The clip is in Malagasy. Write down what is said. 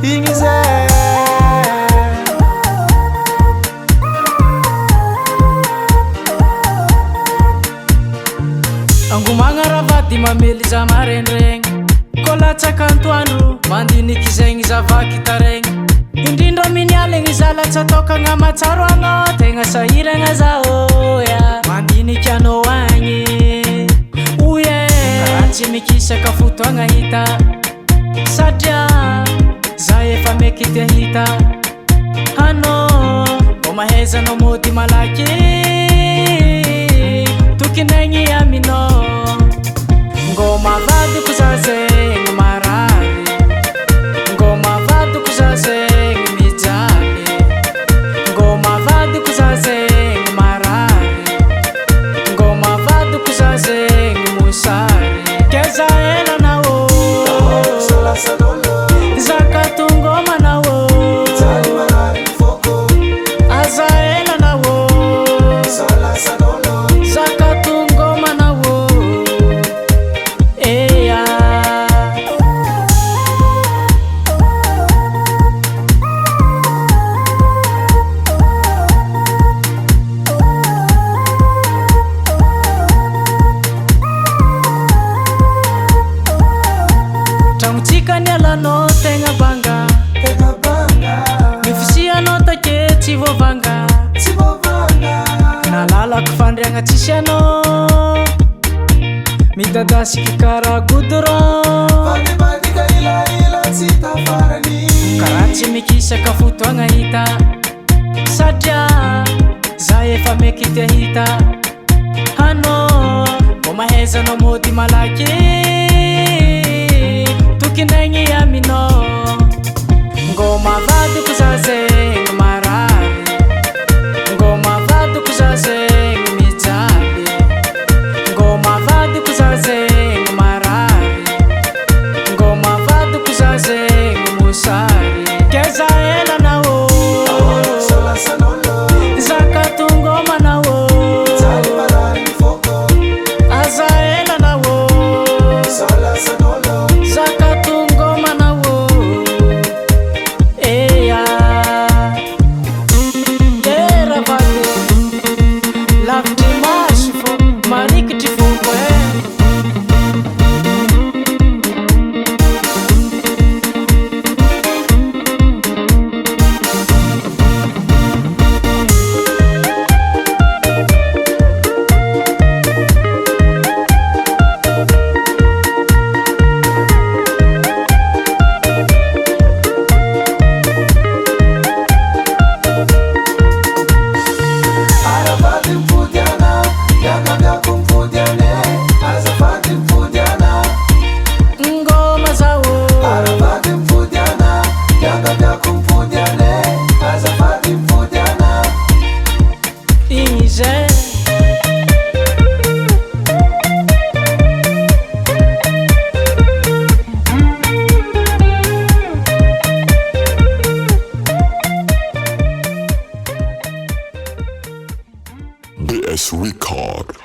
igny zay. Angomagna ravady mamely za marendraigny, koa latsaka antoandro mandiniky zegny zavaky taregny. Indrindra minialegny zala tsy atokagna matsaro anao, tegna sahiragna zao ya mandiniky anao agny. Oye raha tsy mikisaka fotoagna hita, satria za efa meky te hita anao. Mbô mahaizanao mody malaky tokinegny aminao. Ngô mavadiko za zegny marary, ngô mavadiko za zegny mijaly, ngô mavadiko za zegny marary, ngô mavadiko za zegny mosary. Ke za ela na ô zakatongoma na ô aza ela na ô zakatongoma na ô eya. Tragnontsika nialanao tegna banga, mifisianao take tsy voavanga, nalalako fandriagna tsisy anao, midadasiky karaha goudron. Karaha tsy mikisaka fotoagna hita, satria za efa meky te hita anao. Mbô mahaizanao mody malaky tokinegny aminao. Ngô mavadiko za zegny marary, ngô mavadiko za zegny mijaly, ngô mavadiko za zegny marary, ngô mavadiko za zegny mosary. Ke za ela na ô zakatongoma na ô aza ela na ô zakatongoma na ô eya. Era vady lavitry maso fô marikitry foko e. Ngoma za ô igny zay. BS Record.